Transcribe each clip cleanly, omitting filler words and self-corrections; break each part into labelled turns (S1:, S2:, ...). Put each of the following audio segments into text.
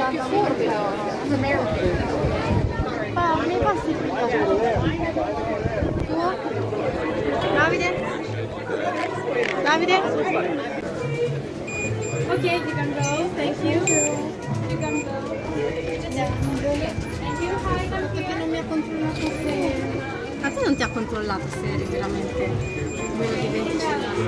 S1: più furbi loro. Mi passi tu? Davide? Davide? Okay, you can go. Thank you. You can go. Thank you. Hi, perché non mi ha controllato se... Ma tu non ti ha controllato se eri veramente meno di 25 anni?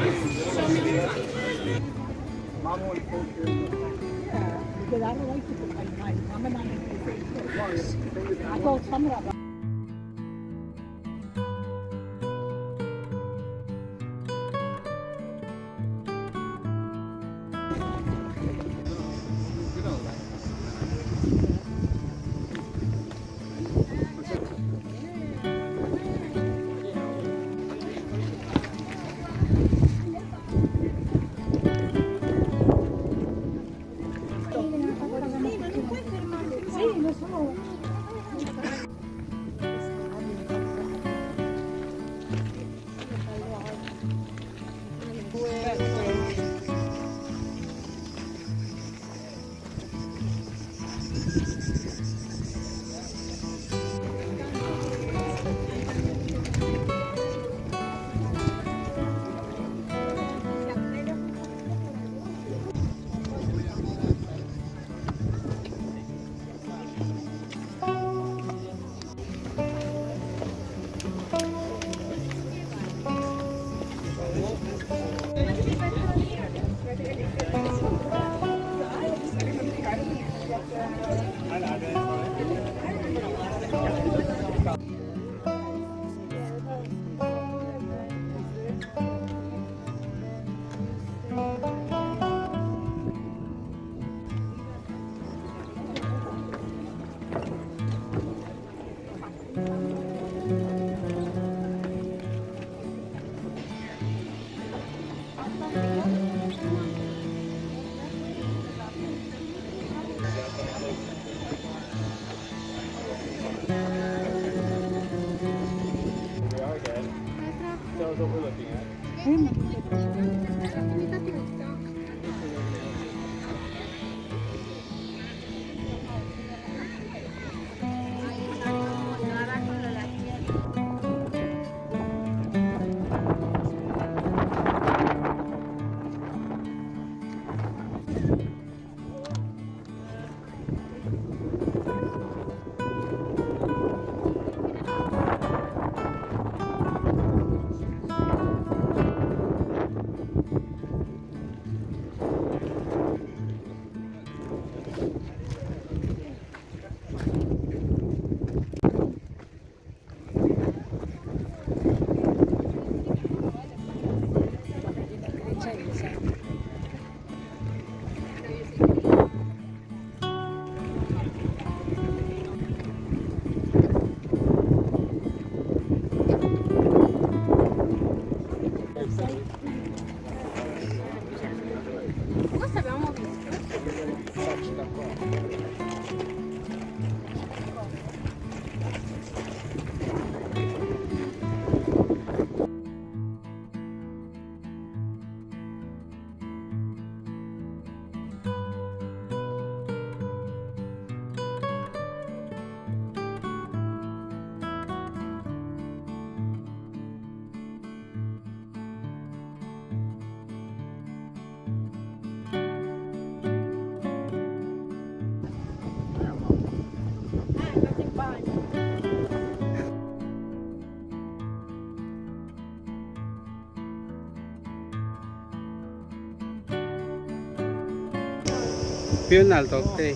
S2: Più in alto, ok.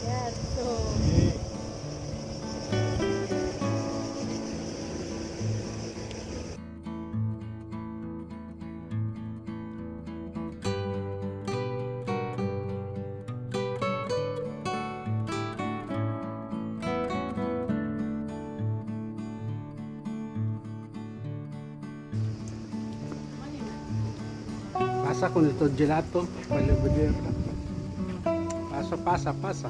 S2: Pasa con el gelato. Pasa, pasa.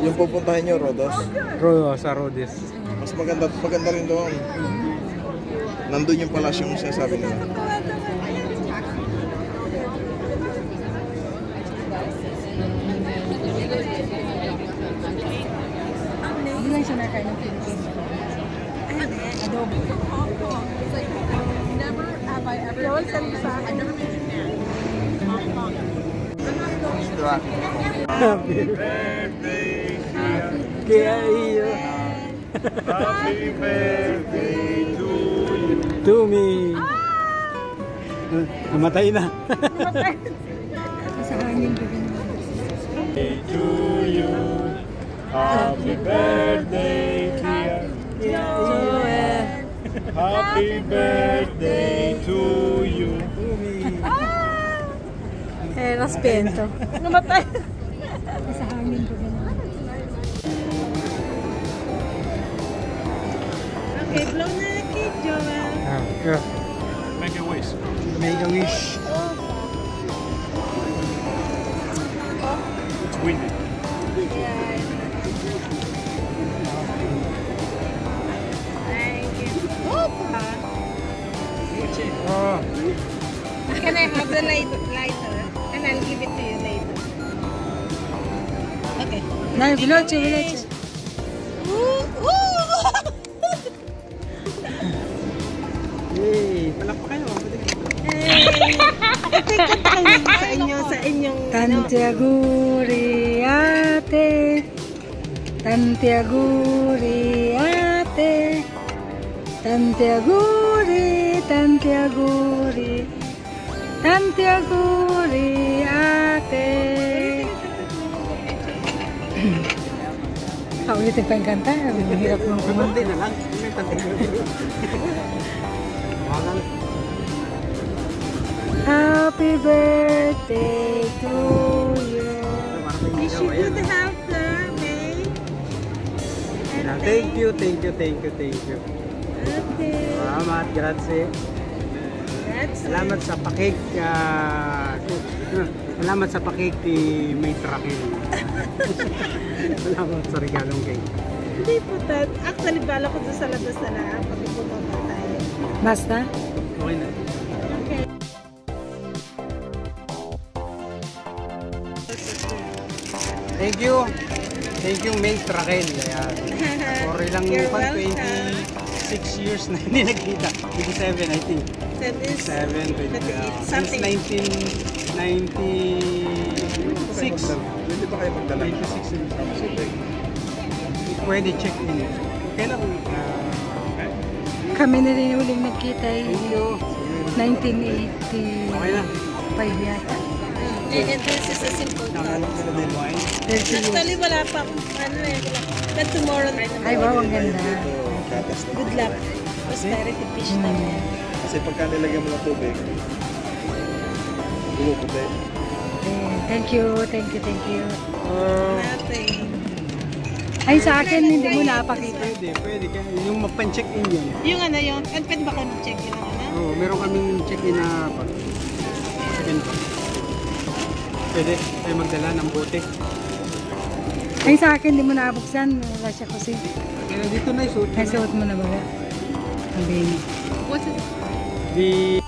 S3: Yung pupuntahan nyo, Rodos,
S2: Sa Rhodes.
S3: mas maganda rin doon. Nandun yung palasyo yung sinasabi nila.
S1: Hindi lang siya nakain ng Philippines. Adobo. Never have I ever sa akin.
S2: Happy birthday kaya iyo.
S3: Happy birthday to you.
S2: To me. Namatay na.
S1: Sa hangin ko din.
S3: To you. Happy birthday, dear
S1: Joel.
S3: Happy birthday to you.
S1: Raspento. Namatay. Sa hangin ko din. Okay, blow na the cake, Joel.
S3: Make a wish.
S2: Make a wish.
S3: It's windy.
S1: Thank you.
S2: Oh.
S1: Can I have the lighter? And I'll give it to you later. Okay.
S4: No, veloce.
S2: Yay! Palakpa kayo.
S1: Sa inyong
S4: Tanti auguri ate. Tanti auguri ate. Tanti auguri, tanti auguri. Tanti auguri ate. Ulitin pa yung kanta. Hirap mong kumanta.
S2: na lang.
S4: Happy birthday to you.
S1: You should have the May.
S2: Thank you.
S1: Okay.
S2: Salamat, grazie. Salamat sa pakik. Salamat sa pakik ni May Trakel. Salamat sa regalong cake.
S1: Hindi po tad. Actually, bala ko doon sa labas na lang. Pagpupunta pa tayo.
S4: Basta?
S2: Okay na.
S1: Okay.
S2: Thank you. Thank you, May Trakel. Ayan. For ilang
S1: You're
S2: pan,
S1: welcome.
S2: 26 years na hindi nagkita. 27, I think.
S1: That is
S2: 7, 20, since
S1: something.
S2: 1996.
S3: Pwede ba kayo magdala?
S2: 96. Pwede check-in. Kailan ko?
S4: Kami na rin uling nagkita
S2: Thank you.
S4: 1985
S2: Okay na.
S4: yata.
S1: And this is a simple
S2: Nakalap
S1: thought.
S2: na din wine.
S4: 30 years.
S1: Actually, wala pa akong But tomorrow,
S4: Ay, wow, ang ganda.
S3: Gatas na.
S1: good luck. Prosperity fish namin.
S3: Kasi pagka nilagyan mo ng tubig, bumuputi.
S4: Thank you.
S1: Nothing.
S4: Ay, sa akin, hindi mo napakita.
S2: Pwede. Kaya yung mapan-check-in yun.
S1: Yung ano yun, pwede ba kayo mag-check-in ng ano?
S2: Oo, meron kaming check-in na check-in pa. Pwede tayo magdala ng bote.
S4: Ay, sa akin, hindi mo nabuksan. Wala siya kasi.
S2: Kaya dito na isuot.
S4: Ay, suot mo na ba? Ang bini.
S1: What's it?
S2: The